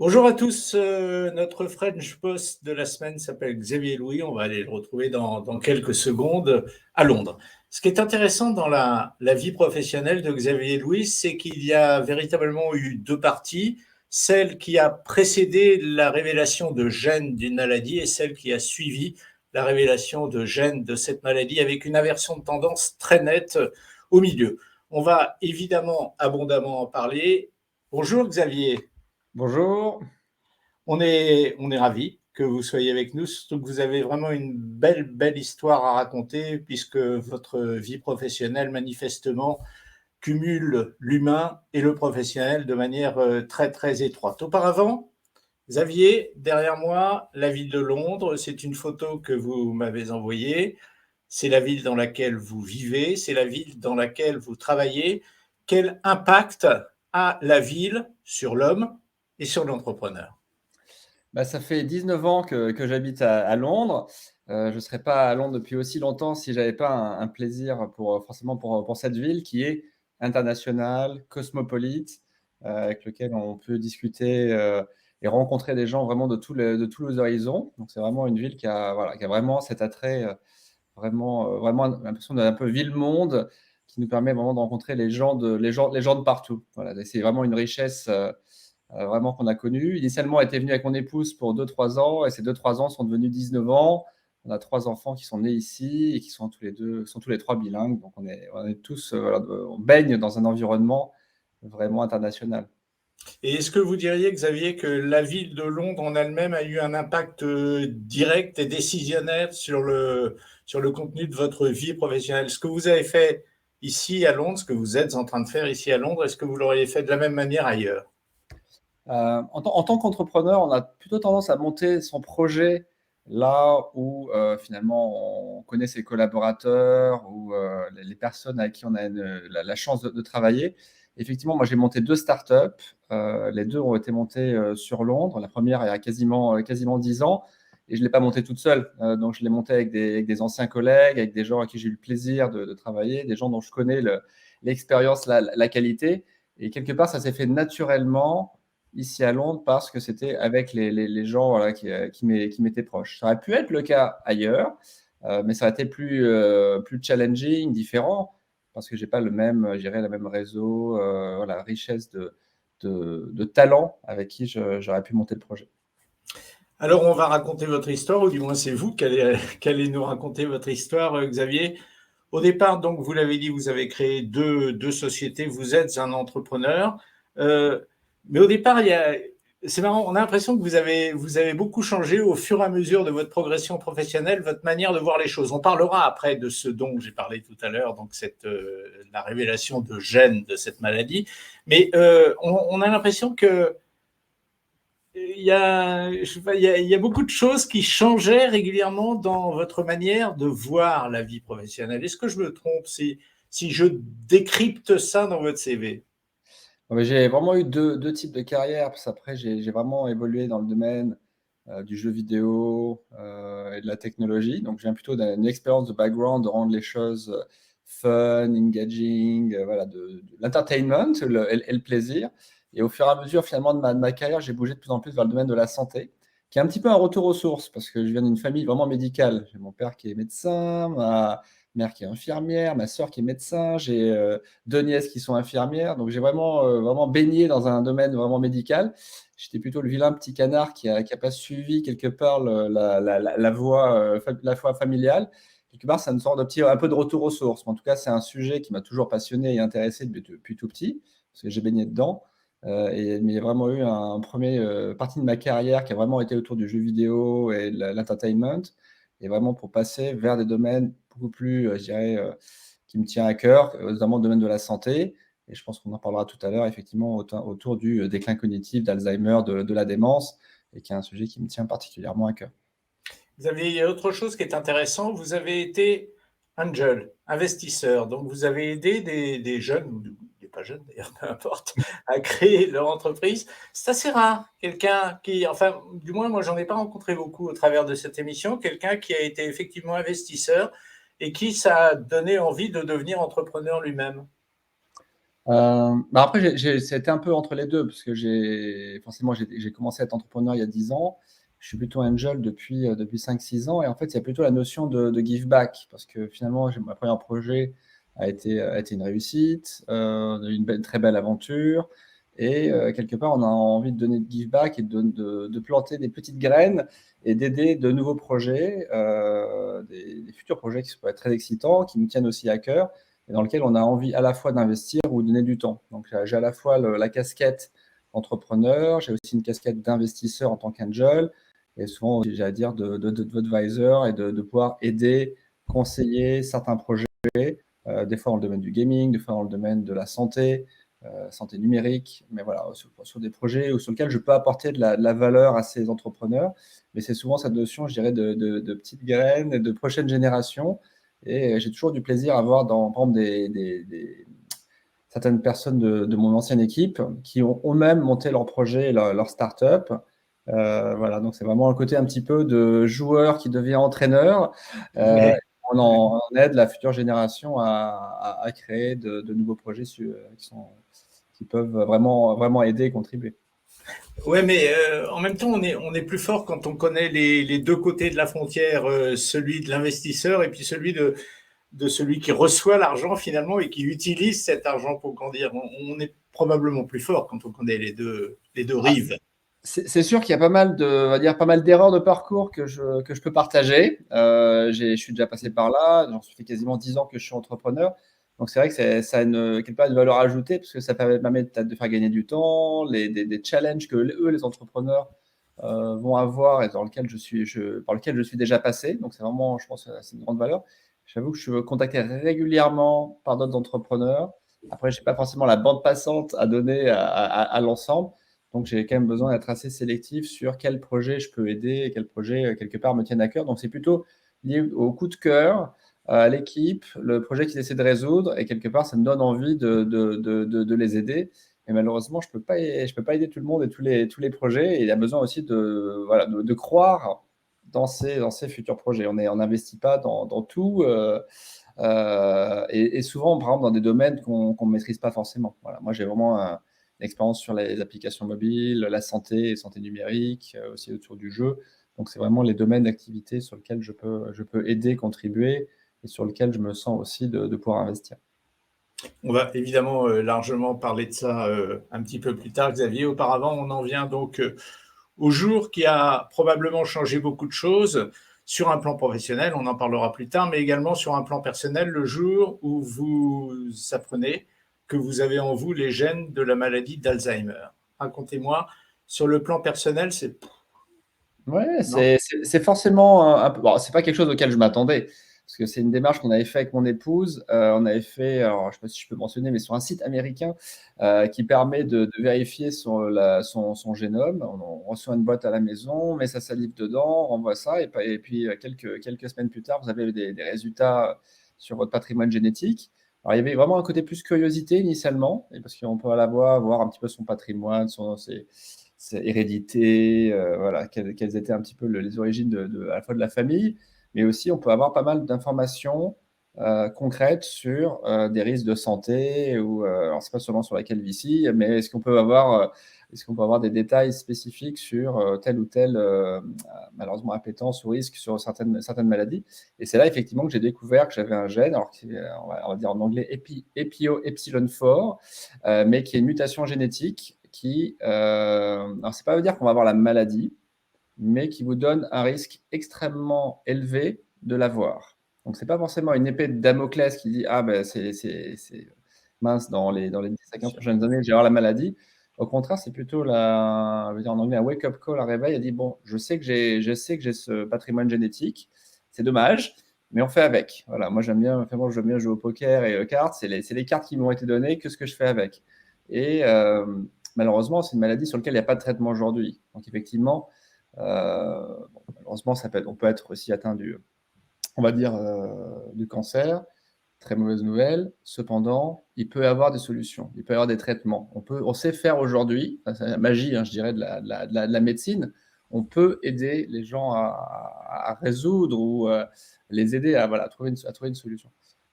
Bonjour à tous, notre French Boss de la semaine s'appelle Xavier Louis. On va aller le retrouver dans quelques secondes à Londres. Ce qui est intéressant dans la vie professionnelle de Xavier Louis, c'est qu'il y a véritablement eu deux parties, celle qui a précédé la révélation de gènes d'une maladie et celle qui a suivi la révélation de gènes de cette maladie avec une inversion de tendance très nette au milieu. On va évidemment abondamment en parler. Bonjour Xavier. Bonjour. On est ravis que vous soyez avec nous, surtout que vous avez vraiment une belle histoire à raconter, puisque votre vie professionnelle, manifestement, cumule l'humain et le professionnel de manière très étroite. Auparavant, Xavier, derrière moi, la ville de Londres, c'est une photo que vous m'avez envoyée. C'est la ville dans laquelle vous vivez, c'est la ville dans laquelle vous travaillez. Quel impact a la ville sur l'homme et sur l'entrepreneur? Ça fait 19 ans que j'habite à Londres. Je ne serais pas à Londres depuis aussi longtemps si j'avais pas un plaisir forcément pour cette ville qui est internationale, cosmopolite, avec lequel on peut discuter, et rencontrer des gens vraiment de tous les horizons. Donc c'est vraiment une ville qui a vraiment cet attrait, vraiment l'impression d'un peu ville-monde qui nous permet vraiment de rencontrer les gens de partout. Voilà, c'est vraiment une richesse, vraiment qu'on a connu. Initialement, elle était venue avec mon épouse pour 2-3 ans et ces 2-3 ans sont devenus 19 ans. On a 3 enfants qui sont nés ici et qui sont tous les 3 bilingues. Donc on est tous, voilà, on baigne dans un environnement vraiment international. Et est-ce que vous diriez, Xavier, que la ville de Londres en elle-même a eu un impact direct et décisionnaire sur le contenu de votre vie professionnelle? Ce que vous avez fait ici à Londres, ce que vous êtes en train de faire ici à Londres, est-ce que vous l'auriez fait de la même manière ailleurs? En tant qu'entrepreneur, on a plutôt tendance à monter son projet là où, finalement, on connaît ses collaborateurs ou, les personnes avec qui on a la chance de travailler. Effectivement, moi, j'ai monté 2 startups, les 2 ont été montées, sur Londres. La première il y a quasiment 10 ans et je ne l'ai pas montée toute seule, donc je l'ai montée avec des anciens collègues, avec des gens avec qui j'ai eu le plaisir de travailler, des gens dont je connais l'expérience, la qualité et quelque part, ça s'est fait naturellement ici à Londres parce que c'était avec les gens, voilà, qui m'étaient proches. Ça aurait pu être le cas ailleurs, mais ça a été plus challenging, différent, parce que j'ai pas le même, je dirais, le même réseau, voilà, richesse de talents avec qui j'aurais pu monter le projet. Alors, on va raconter votre histoire, ou du moins c'est vous qui allez nous raconter votre histoire, Xavier. Au départ, donc, vous l'avez dit, vous avez créé deux sociétés, vous êtes un entrepreneur. Euh, mais au départ, c'est marrant, on a l'impression que vous avez beaucoup changé au fur et à mesure de votre progression professionnelle, votre manière de voir les choses. On parlera après de ce dont j'ai parlé tout à l'heure, donc la révélation de gènes de cette maladie. Mais on a l'impression que il y a beaucoup de choses qui changeaient régulièrement dans votre manière de voir la vie professionnelle. Est-ce que je me trompe si je décrypte ça dans votre CV? Ouais, mais j'ai vraiment eu deux types de carrières, parce qu'après j'ai vraiment évolué dans le domaine, du jeu vidéo, et de la technologie. Donc je viens plutôt d'une expérience de background, de rendre les choses, fun, engaging, voilà, de l'entertainment et le plaisir. Et au fur et à mesure finalement de ma carrière, j'ai bougé de plus en plus vers le domaine de la santé, qui est un petit peu un retour aux sources parce que je viens d'une famille vraiment médicale. J'ai mon père qui est médecin, ma mère qui est infirmière, ma sœur qui est médecin, j'ai, 2 nièces qui sont infirmières, donc j'ai vraiment baigné dans un domaine vraiment médical. J'étais plutôt le vilain petit canard qui a pas suivi quelque part la voie, la voie familiale. Quelque part, c'est une sorte de petit un peu de retour aux sources. Mais en tout cas, c'est un sujet qui m'a toujours passionné et intéressé depuis tout petit, parce que j'ai baigné dedans. Mais il y a vraiment eu un 1er, partie de ma carrière qui a vraiment été autour du jeu vidéo et de l'entertainment et vraiment pour passer vers des domaines beaucoup plus, je dirais, qui me tient à cœur, notamment le domaine de la santé. Et je pense qu'on en parlera tout à l'heure, effectivement, autour du déclin cognitif, d'Alzheimer, de la démence, et qui est un sujet qui me tient particulièrement à cœur. Il y a autre chose qui est intéressant, vous avez été angel, investisseur, donc vous avez aidé des jeunes, ou des pas jeunes d'ailleurs, peu importe, à créer leur entreprise. C'est assez rare, quelqu'un qui, enfin, du moins moi j'en ai pas rencontré beaucoup au travers de cette émission, quelqu'un qui a été effectivement investisseur et qui ça a donné envie de devenir entrepreneur lui-même. Après, c'était un peu entre les deux, parce que forcément, j'ai commencé à être entrepreneur il y a 10 ans. Je suis plutôt angel depuis 5-6 ans. Et en fait, il y a plutôt la notion de give back, parce que finalement, mon premier projet a été une réussite, une très belle aventure. Et quelque part, on a envie de donner de give back et de planter des petites graines et d'aider de nouveaux projets, des futurs projets qui peuvent être très excitants, qui nous tiennent aussi à cœur, et dans lequel on a envie à la fois d'investir ou de donner du temps. Donc, j'ai à la fois la casquette entrepreneur, j'ai aussi une casquette d'investisseur en tant qu'angel, et souvent, j'ai à dire d'advisor et de pouvoir aider, conseiller certains projets, des fois dans le domaine du gaming, des fois dans le domaine de la santé, santé numérique, mais voilà, sur des projets sur lesquels je peux apporter de la valeur à ces entrepreneurs. Mais c'est souvent cette notion, je dirais, de petites graines et de prochaine génération. Et j'ai toujours du plaisir à voir par exemple, certaines personnes de mon ancienne équipe qui ont eux-mêmes monté leur projet, leur start-up. Voilà, donc c'est vraiment un côté un petit peu de joueur qui devient entraîneur. Ouais. On aide la future génération à créer de nouveaux projets qui peuvent vraiment, vraiment aider et contribuer. Ouais, mais en même temps, on est plus fort quand on connaît les deux côtés de la frontière, celui de l'investisseur et puis de celui qui reçoit l'argent finalement et qui utilise cet argent pour grandir. On est probablement plus fort quand on connaît les deux rives. C'est sûr qu'il y a on va dire, pas mal d'erreurs de parcours que je peux partager. Je suis déjà passé par là. J'en suis fait quasiment 10 ans que je suis entrepreneur. Donc, c'est vrai que ça a quelque part une valeur ajoutée parce que ça permet peut-être de faire gagner du temps, des challenges que eux, les entrepreneurs, vont avoir et par lesquels je suis déjà passé. Donc, c'est vraiment, je pense, c'est une grande valeur. J'avoue que je suis contacté régulièrement par d'autres entrepreneurs. Après, je n'ai pas forcément la bande passante à donner à l'ensemble. Donc, j'ai quand même besoin d'être assez sélectif sur quel projet je peux aider et quel projet, quelque part, me tiennent à cœur. Donc, c'est plutôt lié au coup de cœur, à l'équipe, le projet qu'ils essaient de résoudre. Et quelque part, ça me donne envie de les aider. Mais malheureusement, je peux pas aider tout le monde et tous les projets. Et il y a besoin aussi voilà, de croire dans ces futurs projets. On n'investit pas dans tout. Et souvent, par exemple, dans des domaines qu'on ne maîtrise pas forcément. Voilà. Moi, j'ai vraiment une expérience sur les applications mobiles, la santé, santé numérique, aussi autour du jeu. Donc, c'est vraiment les domaines d'activité sur lesquels je peux aider, contribuer et sur lesquels je me sens aussi de pouvoir investir. On va évidemment largement parler de ça un petit peu plus tard, Xavier. Auparavant, on en vient donc au jour qui a probablement changé beaucoup de choses sur un plan professionnel, on en parlera plus tard, mais également sur un plan personnel, le jour où vous apprenez que vous avez en vous les gènes de la maladie d'Alzheimer. Racontez-moi, sur le plan personnel, c'est... Ouais, Non. c'est forcément un peu. Bon, c'est pas quelque chose auquel je m'attendais, parce que c'est une démarche qu'on avait fait avec mon épouse. On avait fait, alors je sais pas si je peux mentionner, mais sur un site américain qui permet de vérifier son génome. On reçoit une boîte à la maison, on met sa salive dedans, on renvoie ça, et puis quelques semaines plus tard, vous avez des résultats sur votre patrimoine génétique. Alors, il y avait vraiment un côté plus curiosité initialement, et parce qu'on peut à la voir un petit peu son patrimoine, ses hérédités, voilà, quelles étaient un petit peu les origines à la fois de la famille, mais aussi on peut avoir pas mal d'informations concrètes sur des risques de santé, ou alors c'est pas seulement sur la calvitie, mais est-ce qu'on peut avoir des détails spécifiques sur telle ou telle malheureusement appétence ou risque sur certaines maladies. Et c'est là effectivement que j'ai découvert que j'avais un gène, alors on va dire en anglais EPO epsilon 4, mais qui est une mutation génétique qui, alors c'est pas veut dire qu'on va avoir la maladie, mais qui vous donne un risque extrêmement élevé de l'avoir. Donc c'est pas forcément une épée de Damoclès qui dit ah ben c'est mince, dans les 10 à 15 prochaines années, j'ai avoir la maladie. Au contraire, c'est plutôt on va dire en anglais un wake-up call, un réveil. Elle dit bon, je sais que j'ai ce patrimoine génétique, c'est dommage, mais on fait avec. Voilà, moi j'aime bien jouer au poker et aux cartes. C'est les cartes qui m'ont été données, que ce que je fais avec. Et malheureusement, c'est une maladie sur laquelle il n'y a pas de traitement aujourd'hui. Donc effectivement, malheureusement, on peut être aussi atteint on va dire, du cancer. Très mauvaise nouvelle. Cependant, il peut y avoir des solutions, il peut y avoir des traitements. On sait faire aujourd'hui, c'est la magie, hein, je dirais, de la médecine. On peut aider les gens à résoudre ou les aider à, voilà, à trouver une solution.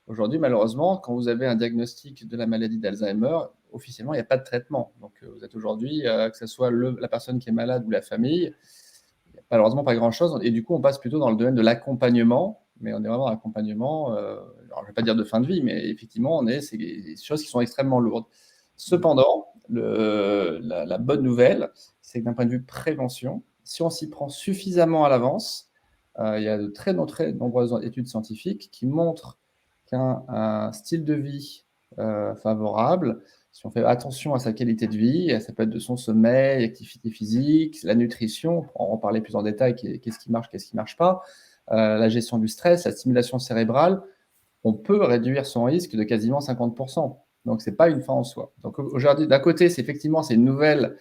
Aujourd'hui, malheureusement, quand vous avez un diagnostic de la maladie d'Alzheimer, officiellement, il n'y a pas de traitement. Donc, vous êtes aujourd'hui, que ce soit la personne qui est malade ou la famille, il n'y a malheureusement pas grand-chose. Et du coup, on passe plutôt dans le domaine de l'accompagnement, mais on est vraiment dans l'accompagnement, alors je ne vais pas dire de fin de vie, mais effectivement, c'est des choses qui sont extrêmement lourdes. Cependant, la bonne nouvelle, c'est que d'un point de vue prévention, si on s'y prend suffisamment à l'avance, il y a de très nombreuses études scientifiques qui montrent qu'un style de vie favorable, si on fait attention à sa qualité de vie, ça peut être de son sommeil, activité physique, la nutrition, on va en parler plus en détail, qu'est-ce qui marche pas, la gestion du stress, la stimulation cérébrale, on peut réduire son risque de quasiment 50%. Donc, c'est pas une fin en soi. Donc, aujourd'hui, d'un côté, c'est une nouvelle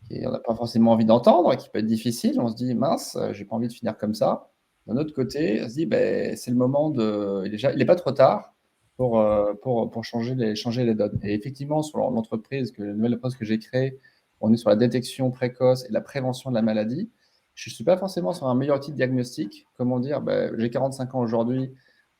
qu'on n'a pas forcément envie d'entendre, qui peut être difficile. On se dit, mince, j'ai pas envie de finir comme ça. D'un autre côté, on se dit, ben, c'est le moment de. Il n'est pas trop tard pour changer les donnes. Et effectivement, sur l'entreprise, la nouvelle entreprise que j'ai créée, on est sur la détection précoce et la prévention de la maladie. Je ne suis pas forcément sur un meilleur type de diagnostic. Comment dire, ben, j'ai 45 ans aujourd'hui.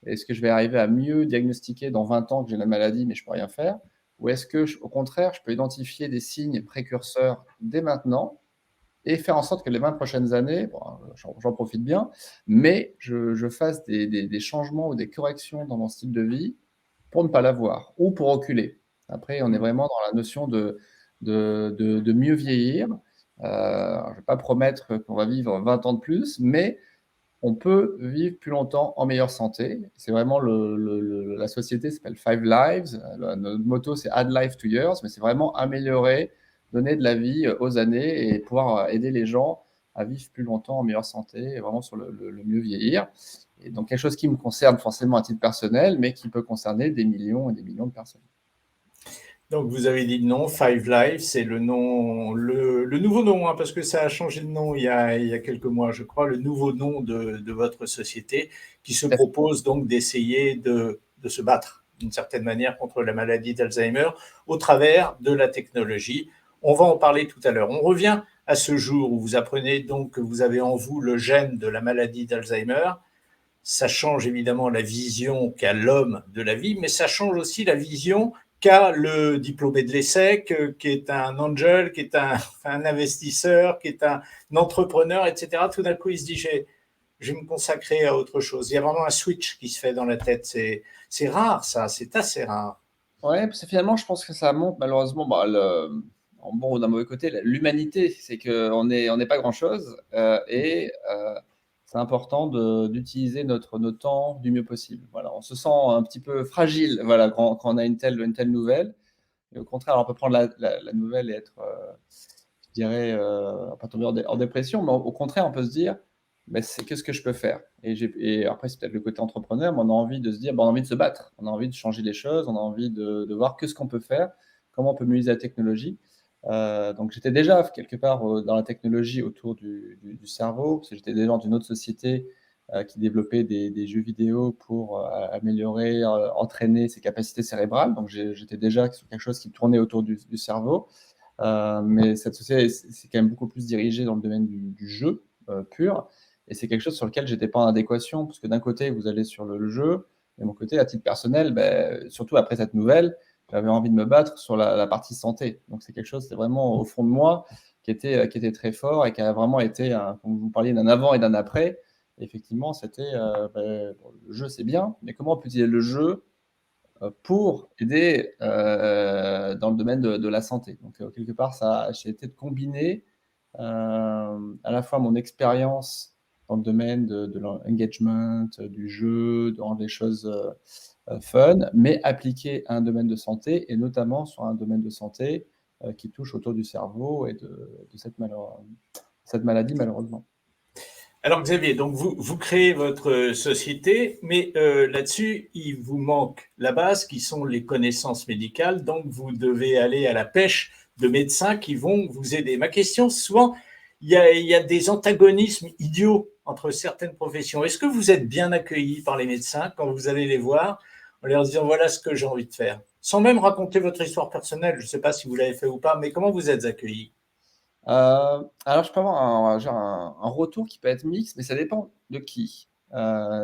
Est-ce que je vais arriver à mieux diagnostiquer dans 20 ans que j'ai la maladie, mais je ne peux rien faire? Ou est-ce que, au contraire, je peux identifier des signes précurseurs dès maintenant et faire en sorte que les 20 prochaines années, bon, j'en profite bien, mais je fasse des changements ou des corrections dans mon style de vie pour ne pas l'avoir ou pour reculer. Après, on est vraiment dans la notion de mieux vieillir. Je ne vais pas promettre qu'on va vivre 20 ans de plus, mais on peut vivre plus longtemps en meilleure santé. C'est vraiment la société s'appelle Five Lives. Notre motto, c'est Add Life to Years, mais c'est vraiment améliorer, donner de la vie aux années et pouvoir aider les gens à vivre plus longtemps en meilleure santé, et vraiment sur le mieux vieillir. Et donc, quelque chose qui me concerne forcément à titre personnel, mais qui peut concerner des millions et des millions de personnes. Donc, vous avez dit le nom, Five Lives, c'est le nom, le nouveau nom, hein, parce que ça a changé de nom il y a quelques mois, je crois, le nouveau nom de votre société qui se propose donc d'essayer de se battre d'une certaine manière contre la maladie d'Alzheimer au travers de la technologie. On va en parler tout à l'heure. On revient à ce jour où vous apprenez donc que vous avez en vous le gène de la maladie d'Alzheimer. Ça change évidemment la vision qu'a l'homme de la vie, mais ça change aussi la vision qu'a le diplômé de l'ESSEC, qui est un angel, qui est un investisseur, qui est un entrepreneur, etc. Tout d'un coup, il se dit, je vais me consacrer à autre chose. Il y a vraiment un switch qui se fait dans la tête. C'est rare, ça, c'est assez rare. Ouais, parce que finalement, je pense que ça montre malheureusement, en bon ou d'un mauvais côté, l'humanité, c'est qu'on n'est pas grand-chose, et c'est important d'utiliser notre temps du mieux possible. Voilà, on se sent un petit peu fragile, voilà, quand on a une telle nouvelle. Et au contraire, alors on peut prendre la nouvelle et être, je dirais, pas tomber en dépression, mais au contraire, on peut se dire, bah, c'est qu'est-ce que je peux faire? Et après, c'est peut-être le côté entrepreneur, mais on a envie de se dire, bah, on a envie de se battre, on a envie de changer les choses, on a envie de voir que ce qu'on peut faire, comment on peut mieux utiliser la technologie. Donc j'étais déjà quelque part dans la technologie autour du cerveau, parce que j'étais déjà dans une autre société qui développait des jeux vidéo pour améliorer, entraîner ses capacités cérébrales. Donc j'étais déjà sur quelque chose qui tournait autour du cerveau. Mais cette société, c'est quand même beaucoup plus dirigé dans le domaine du jeu pur. Et c'est quelque chose sur lequel j'étais pas en adéquation, parce que d'un côté, vous allez sur le jeu, et de mon côté, à titre personnel, surtout après cette nouvelle, j'avais envie de me battre sur la partie santé. Donc c'est quelque chose, c'est vraiment au fond de moi qui était très fort et qui a vraiment été, comme vous parliez d'un avant et d'un après. Et effectivement, c'était le jeu, c'est bien, mais comment on peut utiliser le jeu pour aider dans le domaine de la santé. Donc, quelque part, ça j'ai été de combiner à la fois mon expérience dans le domaine de l'engagement, du jeu, dans des choses fun, mais appliqué à un domaine de santé, et notamment sur un domaine de santé qui touche autour du cerveau et de cette maladie, malheureusement. Alors Xavier, donc vous créez votre société, mais là-dessus, il vous manque la base qui sont les connaissances médicales, donc vous devez aller à la pêche de médecins qui vont vous aider. Ma question, souvent, il y a des antagonismes idiots entre certaines professions. Est-ce que vous êtes bien accueillis par les médecins quand vous allez les voir en leur disant voilà ce que j'ai envie de faire, sans même raconter votre histoire personnelle, je ne sais pas si vous l'avez fait ou pas, mais comment vous êtes accueillis? Alors je peux avoir un retour qui peut être mixte, mais ça dépend de qui.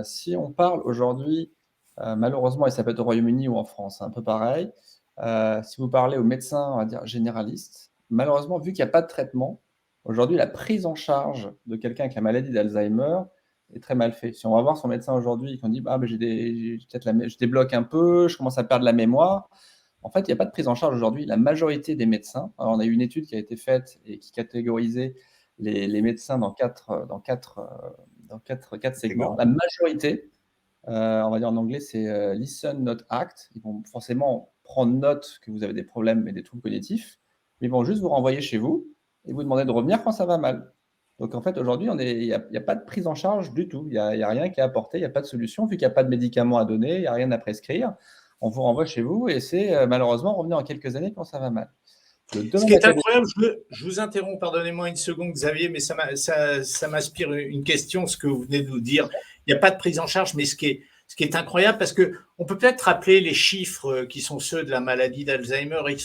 Si on parle aujourd'hui Malheureusement, et ça peut être au Royaume-Uni ou en France, c'est un peu pareil. Si vous parlez aux médecins, on va dire généralistes, malheureusement, vu qu'il n'y a pas de traitement, aujourd'hui, la prise en charge de quelqu'un avec la maladie d'Alzheimer est très mal faite. Si on va voir son médecin aujourd'hui et qu'on dit ah, ben, je débloque un peu, je commence à perdre la mémoire, en fait, il n'y a pas de prise en charge aujourd'hui. La majorité des médecins, alors on a eu une étude qui a été faite et qui catégorisait les médecins dans quatre segments. D'accord. La majorité, on va dire en anglais, c'est listen, not act. Ils vont forcément prendre note que vous avez des problèmes et des troubles cognitifs, mais ils vont juste vous renvoyer chez vous et vous demander de revenir quand ça va mal. Donc en fait, aujourd'hui, il n'y a pas de prise en charge du tout. Il n'y a rien qui est apporté, il n'y a pas de solution, vu qu'il n'y a pas de médicaments à donner, il n'y a rien à prescrire. On vous renvoie chez vous et c'est malheureusement revenir en quelques années quand ça va mal. Le Ce domaine qui est académique. incroyable, je vous interromps, pardonnez-moi une seconde, Xavier, mais ça m'inspire une question, ce que vous venez de nous dire. Il n'y a pas de prise en charge, mais ce qui est incroyable, parce qu'on peut peut-être rappeler les chiffres qui sont ceux de la maladie d'Alzheimer, ils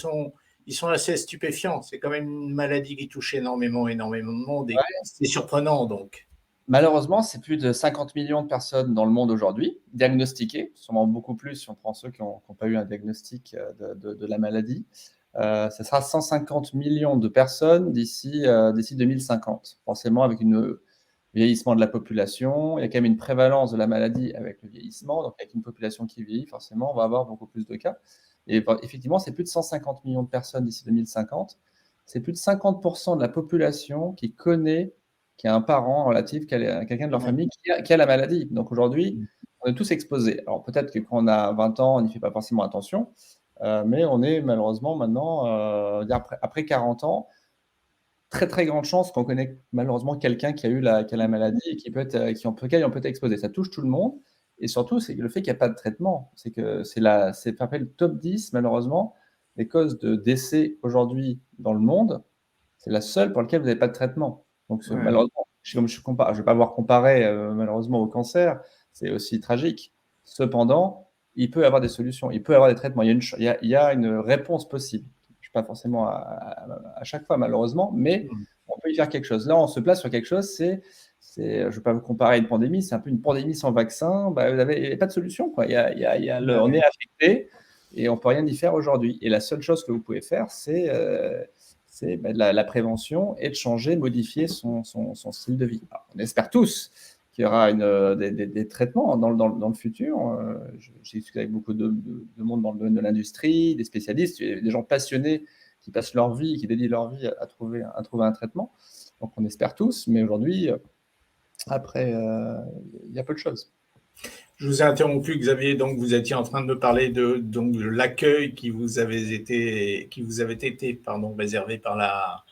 sont assez stupéfiants. C'est quand même une maladie qui touche énormément, énormément de monde, et c'est surprenant, donc. Malheureusement, c'est plus de 50 millions de personnes dans le monde aujourd'hui, diagnostiquées, sûrement beaucoup plus si on prend ceux qui n'ont pas eu un diagnostic de la maladie. Ça sera 150 millions de personnes d'ici 2050, forcément avec un vieillissement de la population. Il y a quand même une prévalence de la maladie avec le vieillissement, donc avec une population qui vieillit, forcément, on va avoir beaucoup plus de cas. Et effectivement, c'est plus de 150 millions de personnes d'ici 2050. C'est plus de 50% de la population qui a un parent relatif, quelqu'un de leur Ouais. famille qui a la maladie. Donc aujourd'hui, on est tous exposés. Alors peut-être que quand on a 20 ans, on n'y fait pas forcément attention, mais on est malheureusement maintenant, après 40 ans, très très grande chance qu'on connaît malheureusement quelqu'un qui a la maladie et auquel on peut être exposé. Ça touche tout le monde. Et surtout, c'est le fait qu'il n'y a pas de traitement. C'est que c'est le top 10, malheureusement, des causes de décès aujourd'hui dans le monde. C'est la seule pour laquelle vous n'avez pas de traitement. Donc, Ouais. malheureusement, comme je ne vais pas voir comparer malheureusement au cancer, c'est aussi tragique. Cependant, il peut y avoir des solutions, il peut y avoir des traitements, il y a une réponse possible. Je ne suis pas forcément à chaque fois, malheureusement, mais on peut y faire quelque chose. Là, on se place sur quelque chose, je ne vais pas vous comparer à une pandémie, c'est un peu une pandémie sans vaccin, bah, il n'y a pas de solution. Quoi. On est affecté et on ne peut rien y faire aujourd'hui. Et la seule chose que vous pouvez faire, c'est la prévention et de changer, modifier son style de vie. Alors, on espère tous qu'il y aura des traitements dans le futur. J'ai discuté avec beaucoup de monde dans le domaine de l'industrie, des spécialistes, des gens passionnés qui passent leur vie, qui dédient leur vie à trouver un traitement. Donc on espère tous, mais aujourd'hui, après, il y a peu de choses. Je vous ai interrompu, Xavier, donc vous étiez en train de me parler de l'accueil qui vous avait été réservé par la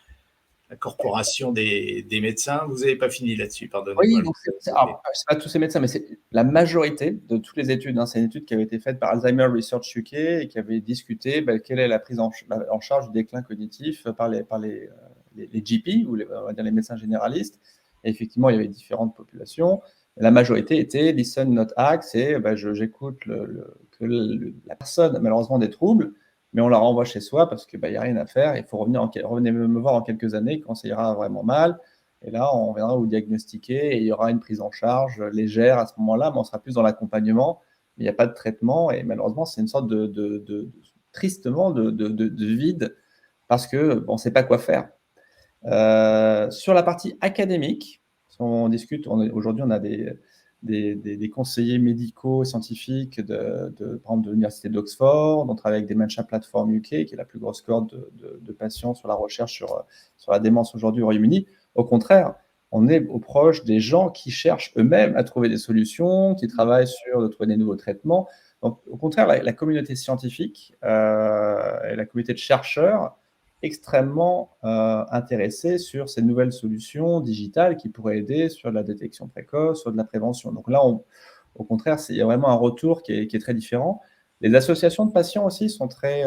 corporation des médecins. Vous n'avez pas fini là-dessus, pardonnez-moi. Oui, donc alors, c'est pas tous ces médecins, mais c'est la majorité de toutes les études. C'est une étude qui avait été faite par Alzheimer Research UK et qui avait discuté quelle est la prise en charge du déclin cognitif par les GP, ou on va dire les médecins généralistes. Et effectivement, il y avait différentes populations. La majorité était listen, not act, c'est j'écoute que la personne a malheureusement des troubles, mais on la renvoie chez soi parce qu'il n'y a rien à faire. Il faut revenez me voir en quelques années quand ça ira vraiment mal. Et là, on viendra vous diagnostiquer et il y aura une prise en charge légère à ce moment-là, mais on sera plus dans l'accompagnement. Il n'y a pas de traitement et malheureusement, c'est une sorte tristement de vide parce qu'on ne sait pas quoi faire. Sur la partie académique, si on discute, aujourd'hui, on a des conseillers médicaux, scientifiques, par exemple de l'université d'Oxford. On travaille avec Dementia Platform UK, qui est la plus grosse cohorte de patients sur la recherche sur la démence aujourd'hui au Royaume-Uni. Au contraire, on est au proche des gens qui cherchent eux-mêmes à trouver des solutions, qui travaillent sur de trouver des nouveaux traitements. Donc, au contraire, la communauté scientifique et la communauté de chercheurs extrêmement intéressés sur ces nouvelles solutions digitales qui pourraient aider sur la détection précoce, sur de la prévention. Donc là, au contraire, il y a vraiment un retour qui est très différent. Les associations de patients aussi sont très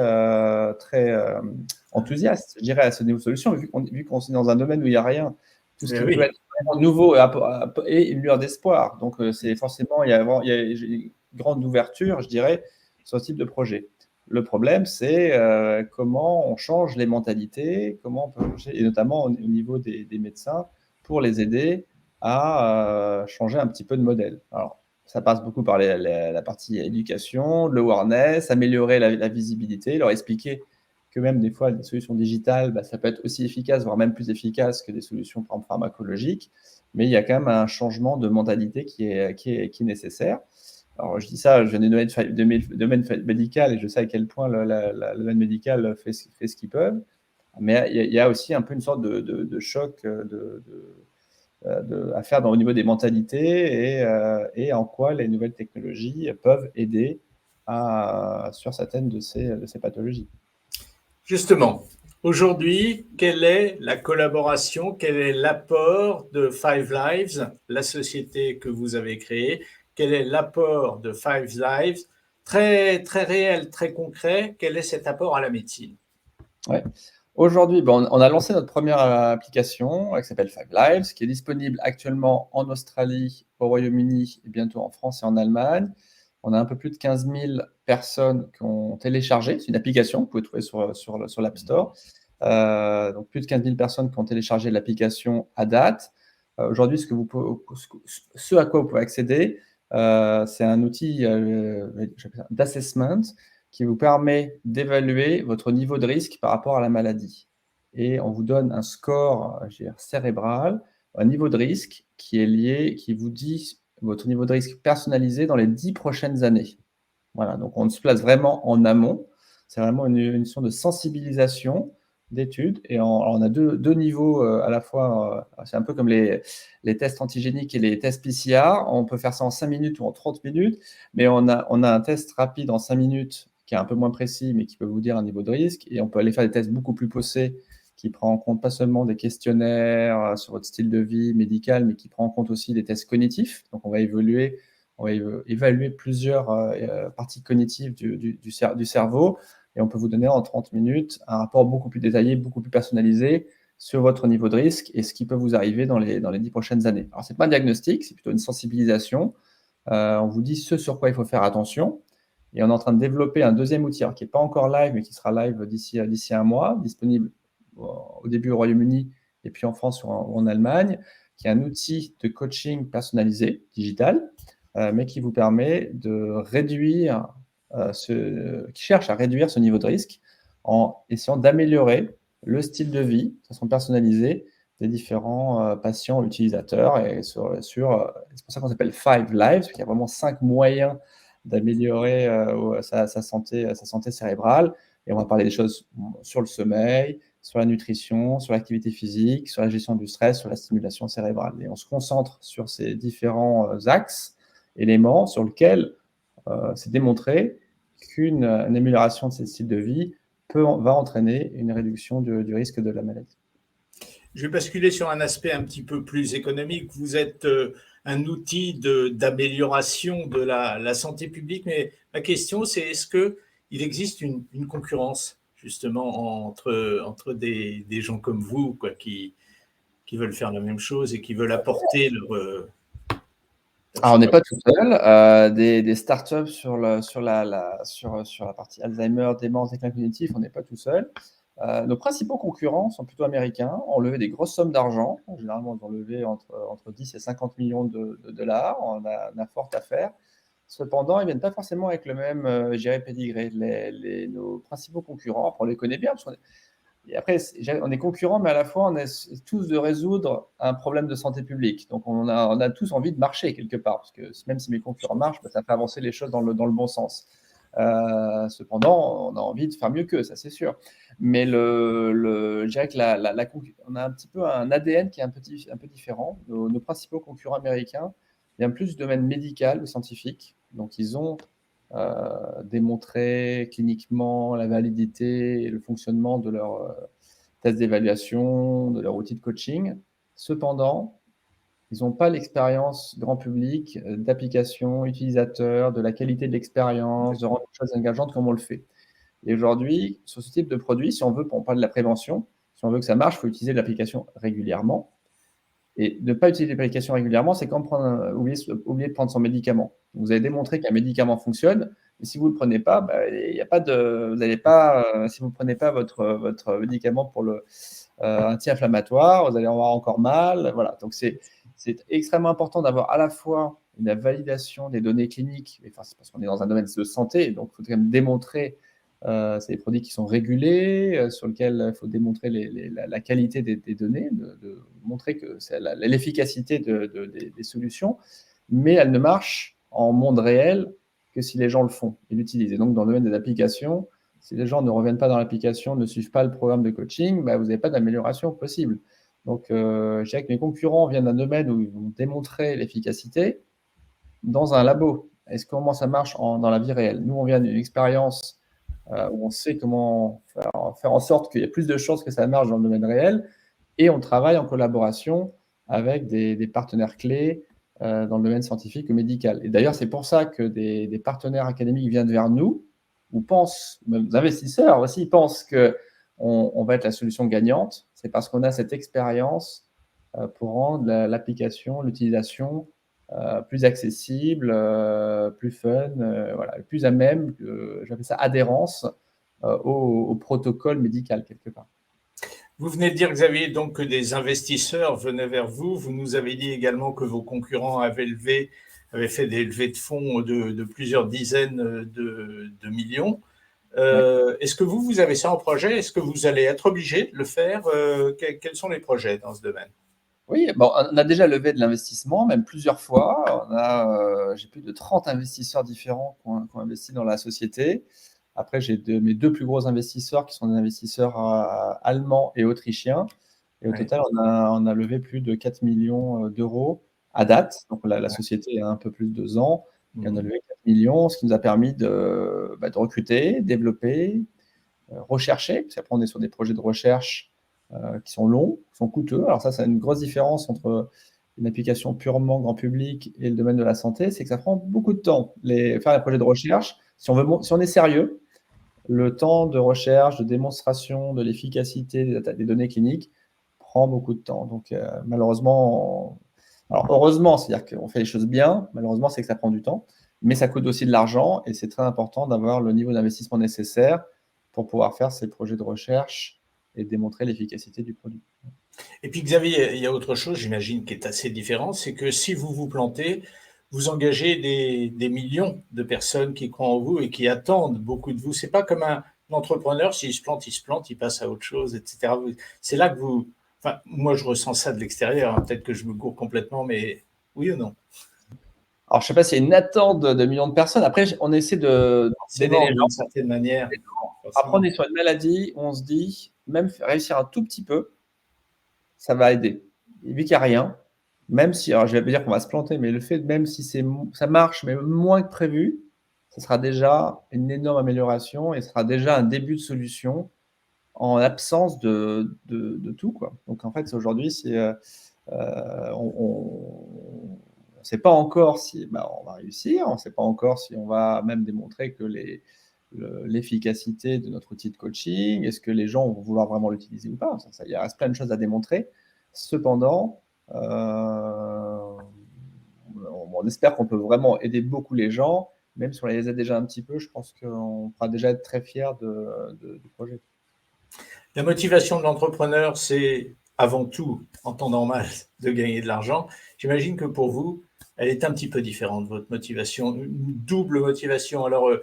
enthousiastes, je dirais, à ce niveau de solution, vu qu'on est dans un domaine où il n'y a rien. Tout ce qui peut être vraiment nouveau et une lueur d'espoir. Donc, c'est forcément, il y a une grande ouverture, je dirais, sur ce type de projet. Le problème, c'est comment on change les mentalités, comment on peut changer, et notamment au niveau des médecins, pour les aider à changer un petit peu de modèle. Alors, Ça passe beaucoup par la partie éducation, le awareness, améliorer la visibilité, leur expliquer que même des fois, des solutions digitales, ça peut être aussi efficace, voire même plus efficace que des solutions par exemple, pharmacologiques. Mais il y a quand même un changement de mentalité qui est nécessaire. Alors, je dis ça, je viens du domaine médical et je sais à quel point le domaine médical fait ce qu'ils peuvent. Mais il y a aussi un peu une sorte de choc à faire au niveau des mentalités et en quoi les nouvelles technologies peuvent aider sur certaines de ces pathologies. Justement, aujourd'hui, quelle est la collaboration, quel est l'apport de Five Lives, la société que vous avez créée? Quel est l'apport de Five Lives? Très, très réel, très concret. Quel est cet apport à la médecine? Ouais. Aujourd'hui, on a lancé notre première application qui s'appelle Five Lives, qui est disponible actuellement en Australie, au Royaume-Uni et bientôt en France et en Allemagne. On a un peu plus de 15 000 personnes qui ont téléchargé. C'est une application que vous pouvez trouver sur l'App Store. Donc, plus de 15 000 personnes qui ont téléchargé l'application à date. Aujourd'hui, ce à quoi vous pouvez accéder, c'est un outil d'assessment qui vous permet d'évaluer votre niveau de risque par rapport à la maladie. Et on vous donne un score cérébral, un niveau de risque qui est lié, qui vous dit votre niveau de risque personnalisé dans les 10 prochaines années. Voilà, donc on se place vraiment en amont. C'est vraiment une sorte de sensibilisation d'études. Et on a deux niveaux à la fois. C'est un peu comme les tests antigéniques et les tests PCR. On peut faire ça en 5 minutes ou en 30 minutes. Mais on a un test rapide en 5 minutes qui est un peu moins précis, mais qui peut vous dire un niveau de risque. Et on peut aller faire des tests beaucoup plus poussés qui prend en compte pas seulement des questionnaires sur votre style de vie médical, mais qui prend en compte aussi des tests cognitifs. Donc, on va évaluer plusieurs parties cognitives du cerveau et on peut vous donner en 30 minutes un rapport beaucoup plus détaillé, beaucoup plus personnalisé sur votre niveau de risque et ce qui peut vous arriver dans les 10 prochaines années. Alors, ce n'est pas un diagnostic, c'est plutôt une sensibilisation. On vous dit ce sur quoi il faut faire attention. Et on est en train de développer un deuxième outil qui n'est pas encore live, mais qui sera live d'ici un mois, disponible au début au Royaume-Uni et puis en France ou en Allemagne, qui est un outil de coaching personnalisé, digital, mais qui vous permet de réduire, qui cherche à réduire ce niveau de risque en essayant d'améliorer le style de vie de façon personnalisée des différents patients utilisateurs. Et c'est pour ça qu'on s'appelle Five Lives, parce qu'il y a vraiment 5 moyens d'améliorer sa santé cérébrale. Et on va parler des choses sur le sommeil, sur la nutrition, sur l'activité physique, sur la gestion du stress, sur la stimulation cérébrale. Et on se concentre sur ces différents axes, éléments sur lesquels c'est démontré qu'une amélioration de ces styles de vie va entraîner une réduction du risque de la maladie. Je vais basculer sur un aspect un petit peu plus économique. Vous êtes un outil d'amélioration de la santé publique, mais ma question, c'est est-ce qu'il existe une concurrence justement entre des gens comme vous qui veulent faire la même chose et qui veulent apporter leur... Alors, on n'est pas tout seul. Des startups sur la partie Alzheimer, démence, déclin cognitif, on n'est pas tout seul. Nos principaux concurrents sont plutôt américains, ont levé des grosses sommes d'argent. Généralement, ils ont levé entre 10 et 50 millions de dollars. On a fort à faire. Cependant, ils ne viennent pas forcément avec le même pédigré. Nos principaux concurrents, après, on les connaît bien, parce qu'on et après, on est concurrents, mais à la fois, on est tous de résoudre un problème de santé publique. Donc, on a tous envie de marcher quelque part, parce que même si mes concurrents marchent, ça fait avancer les choses dans le bon sens. Cependant, on a envie de faire mieux qu'eux, ça c'est sûr. Mais je dirais que on a un petit peu un ADN qui est un peu différent. Nos principaux concurrents américains viennent plus du domaine médical ou scientifique. Donc, ils ont démontrer cliniquement la validité et le fonctionnement de leur test d'évaluation, de leur outil de coaching. Cependant, ils n'ont pas l'expérience grand public d'application utilisateur, de la qualité de l'expérience, de rendre les choses engageantes comme on le fait. Et aujourd'hui, sur ce type de produit, si on veut, on parle de la prévention, si on veut que ça marche, il faut utiliser l'application régulièrement. Et ne pas utiliser l'application régulièrement, c'est comme oublier de prendre son médicament. Vous avez démontré qu'un médicament fonctionne, mais si vous ne le prenez pas, y a pas de, vous n'allez pas, si vous ne prenez pas votre médicament pour le anti-inflammatoire, vous allez avoir encore mal. Voilà. Donc, c'est extrêmement important d'avoir à la fois et la validation des données cliniques, enfin, c'est parce qu'on est dans un domaine de santé, donc il faut quand même démontrer, c'est des produits qui sont régulés, sur lesquels il faut démontrer la qualité des données, de montrer que c'est l'efficacité des solutions, mais elles ne marchent en monde réel que si les gens le font et l'utilisent. Et donc, dans le domaine des applications, si les gens ne reviennent pas dans l'application, ne suivent pas le programme de coaching, bah, vous n'avez pas d'amélioration possible. Donc, je dirais que mes concurrents viennent d'un domaine où ils vont démontrer l'efficacité dans un labo. Est-ce comment ça marche dans la vie réelle? Nous, on vient d'une expérience où on sait comment faire en sorte qu'il y ait plus de chances que ça marche dans le domaine réel, et on travaille en collaboration avec des partenaires clés dans le domaine scientifique ou médical. Et d'ailleurs, c'est pour ça que des partenaires académiques viennent vers nous, ou pensent, même les investisseurs aussi, pensent qu'on va être la solution gagnante. C'est parce qu'on a cette expérience pour rendre l'application, l'utilisation plus accessible, plus fun, voilà, plus à même, j'appelle ça adhérence au protocole médical quelque part. Vous venez de dire, Xavier, donc que des investisseurs venaient vers vous. Vous nous avez dit également que vos concurrents avaient fait des levées de fonds de plusieurs dizaines de millions. Est-ce que vous avez ça en projet? Est-ce que vous allez être obligé de le faire? Quels sont les projets dans ce domaine? Oui, bon, on a déjà levé de l'investissement, même plusieurs fois. J'ai plus de 30 investisseurs différents qui ont investi dans la société. Après, j'ai mes deux plus gros investisseurs qui sont des investisseurs allemands et autrichiens. Et au total, on a levé plus de 4 millions d'euros à date. Donc, la société a un peu plus de 2 ans. Et on a levé 4 millions, ce qui nous a permis de recruter, développer, rechercher. Parce qu'après, on est sur des projets de recherche qui sont longs, qui sont coûteux. Alors ça, c'est une grosse différence entre une application purement grand public et le domaine de la santé, c'est que ça prend beaucoup de temps. Faire les projets de recherche, si on est sérieux, le temps de recherche, de démonstration de l'efficacité des données cliniques prend beaucoup de temps. Donc, malheureusement, alors heureusement, c'est-à-dire qu'on fait les choses bien, malheureusement, c'est que ça prend du temps, mais ça coûte aussi de l'argent et c'est très important d'avoir le niveau d'investissement nécessaire pour pouvoir faire ces projets de recherche et démontrer l'efficacité du produit. Et puis Xavier, il y a autre chose, j'imagine, qui est assez différent, c'est que si vous vous plantez, vous engagez des millions de personnes qui croient en vous et qui attendent beaucoup de vous. C'est pas comme un entrepreneur, s'il se plante, il passe à autre chose, etc. C'est là que vous... Enfin, moi, je ressens ça de l'extérieur, hein. Peut-être que je me gourre complètement, mais oui ou non? Alors, je ne sais pas s'il y a une attente de millions de personnes. Après, on essaie d'aider les gens. D'une certaine manière. Après, on est sur une maladie où on se dit, même réussir un tout petit peu, ça va aider. Et vu qu'il n'y a rien, même si, alors je vais pas dire qu'on va se planter, mais le fait, même si ça marche, mais moins que prévu, ce sera déjà une énorme amélioration et ce sera déjà un début de solution en l'absence de tout, quoi. Donc, en fait, aujourd'hui, on ne sait pas encore si on va réussir, on ne sait pas encore si on va même démontrer que l'efficacité de notre outil de coaching, est-ce que les gens vont vouloir vraiment l'utiliser ou pas? Il reste plein de choses à démontrer. Cependant, on espère qu'on peut vraiment aider beaucoup les gens. Même si on les aide déjà un petit peu, je pense qu'on pourra déjà être très fiers du projet. La motivation de l'entrepreneur, c'est avant tout, en temps normal, de gagner de l'argent. J'imagine que pour vous, elle est un petit peu différente, votre motivation, une double motivation. Alors, je ne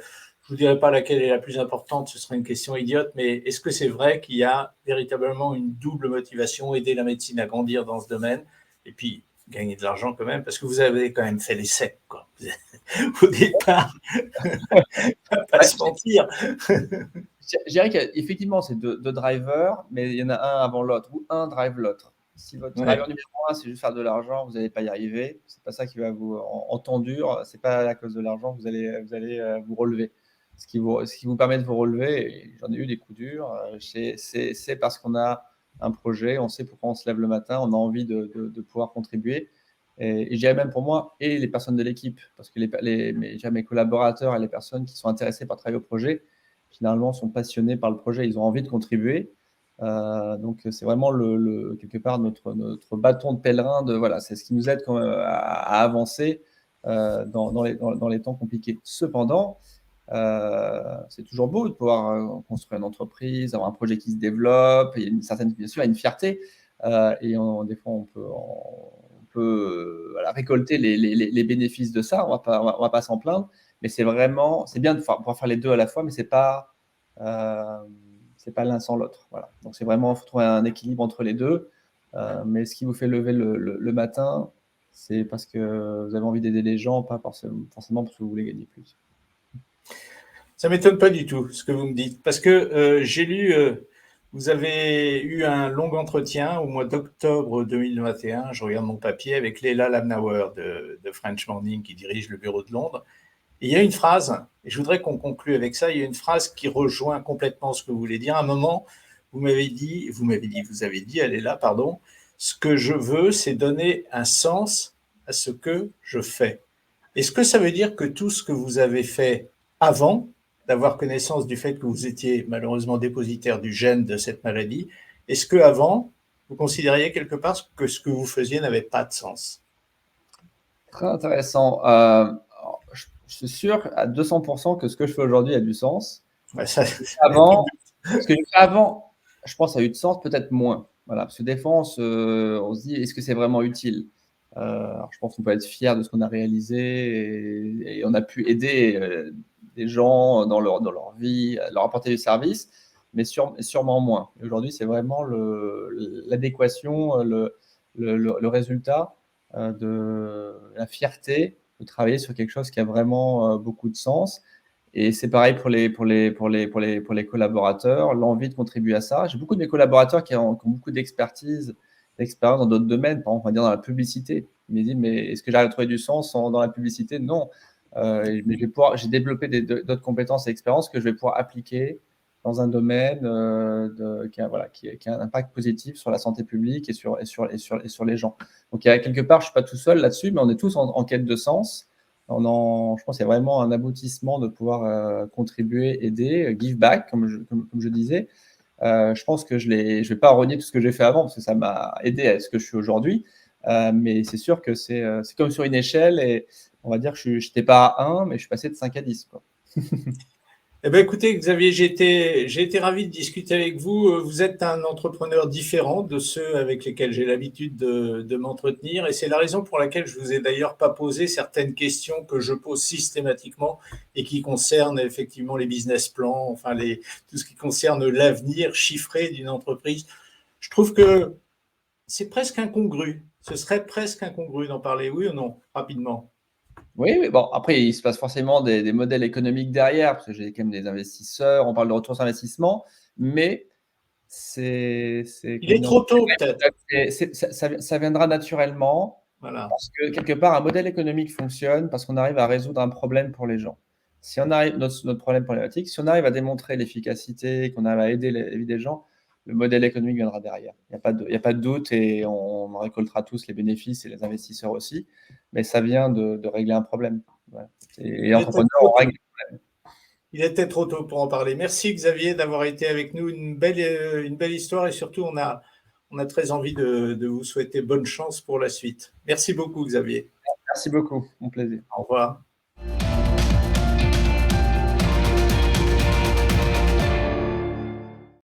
vous dirai pas laquelle est la plus importante, ce serait une question idiote, mais est-ce que c'est vrai qu'il y a véritablement une double motivation, aider la médecine à grandir dans ce domaine, et puis gagner de l'argent quand même, parce que vous avez quand même fait l'essai, quoi. Au départ, pas se mentir. Je dirais qu'effectivement, c'est deux drivers, mais il y en a un avant l'autre, ou un drive l'autre. Si votre driver numéro 1, c'est juste faire de l'argent, vous n'allez pas y arriver. C'est pas ça qui va vous, en temps dur, c'est pas à cause de l'argent que vous allez vous relever. Ce qui vous permet de vous relever, et j'en ai eu des coups durs, c'est parce qu'on a un projet, on sait pourquoi on se lève le matin, on a envie de pouvoir contribuer. Et je dirais même pour moi, et les personnes de l'équipe, parce que mes collaborateurs et les personnes qui sont intéressées par travailler au projet, finalement, sont passionnés par le projet, ils ont envie de contribuer. Donc, c'est vraiment quelque part notre bâton de pèlerin. Voilà, c'est ce qui nous aide quand même à avancer dans les temps compliqués. Cependant, c'est toujours beau de pouvoir construire une entreprise, avoir un projet qui se développe. Il y a une certaine, bien sûr, une fierté. Et des fois, on peut voilà, récolter les bénéfices de ça. On va pas s'en plaindre. Mais c'est bien de pouvoir faire les deux à la fois, mais c'est pas l'un sans l'autre. Voilà. Donc c'est vraiment, il faut trouver un équilibre entre les deux. Mais ce qui vous fait lever le matin, c'est parce que vous avez envie d'aider les gens, pas forcément parce que vous voulez gagner plus. Ça ne m'étonne pas du tout ce que vous me dites, parce que j'ai lu, vous avez eu un long entretien au mois d'octobre 2021, je regarde mon papier, avec Leila Lamnauer de French Morning qui dirige le bureau de Londres. Et il y a une phrase, et je voudrais qu'on conclue avec ça, il y a une phrase qui rejoint complètement ce que vous voulez dire. À un moment, vous avez dit à Leila, pardon, ce que je veux, c'est donner un sens à ce que je fais. Est-ce que ça veut dire que tout ce que vous avez fait avant d'avoir connaissance du fait que vous étiez malheureusement dépositaire du gène de cette maladie, est-ce que avant vous considériez quelque part que ce que vous faisiez n'avait pas de sens? Très intéressant. Je suis sûr à 200% que ce que je fais aujourd'hui a du sens. Ouais, ça, ce que j'ai fait avant, je pense, ça a eu de sens, peut-être moins. Voilà, parce que des fois, on se dit, est-ce que c'est vraiment utile? Alors, je pense qu'on peut être fier de ce qu'on a réalisé et on a pu aider des gens dans leur vie, leur apporter du service, mais sûrement moins. Aujourd'hui, c'est vraiment l'adéquation, le résultat de la fierté de travailler sur quelque chose qui a vraiment beaucoup de sens. Et c'est pareil pour les collaborateurs, l'envie de contribuer à ça. J'ai beaucoup de mes collaborateurs qui ont beaucoup d'expérience dans d'autres domaines, par exemple, on va dire dans la publicité. Ils me disent, mais est-ce que j'arrive à trouver du sens dans la publicité? Non. Mais j'ai développé d'autres compétences et expériences que je vais pouvoir appliquer dans un domaine qui a un impact positif sur la santé publique et sur les gens. Donc, il y a quelque part, je ne suis pas tout seul là-dessus, mais on est tous en quête de sens. Je pense qu'il y a vraiment un aboutissement de pouvoir contribuer, aider, give back, comme je disais. Je pense que je vais pas renier tout ce que j'ai fait avant, parce que ça m'a aidé à ce que je suis aujourd'hui. Mais c'est sûr que c'est comme sur une échelle, et on va dire que je n'étais pas à 1, mais je suis passé de 5 à 10. Quoi. Eh bien, écoutez, Xavier, j'ai été ravi de discuter avec vous. Vous êtes un entrepreneur différent de ceux avec lesquels j'ai l'habitude de m'entretenir. Et c'est la raison pour laquelle je vous ai d'ailleurs pas posé certaines questions que je pose systématiquement et qui concernent effectivement les business plans, enfin tout ce qui concerne l'avenir chiffré d'une entreprise. Je trouve que c'est presque incongru. Ce serait presque incongru d'en parler, oui ou non, rapidement? Oui, mais bon, après, il se passe forcément des modèles économiques derrière, parce que j'ai quand même des investisseurs, on parle de retour sur investissement, mais Il est trop tôt, peut-être. ça viendra naturellement, Voilà. parce que quelque part, un modèle économique fonctionne parce qu'on arrive à résoudre un problème pour les gens. Si on arrive, notre problème problématique, si on arrive à démontrer l'efficacité, qu'on arrive à aider la vie des gens, le modèle économique viendra derrière. Il n'y a pas de doute, et on récoltera tous les bénéfices, et les investisseurs aussi, mais ça vient de régler un problème. Voilà. Et entrepreneurs, on règle. Il était trop tôt pour en parler. Merci Xavier d'avoir été avec nous. Une belle histoire, et surtout, on a très envie de vous souhaiter bonne chance pour la suite. Merci beaucoup Xavier. Merci beaucoup, mon plaisir. Au revoir.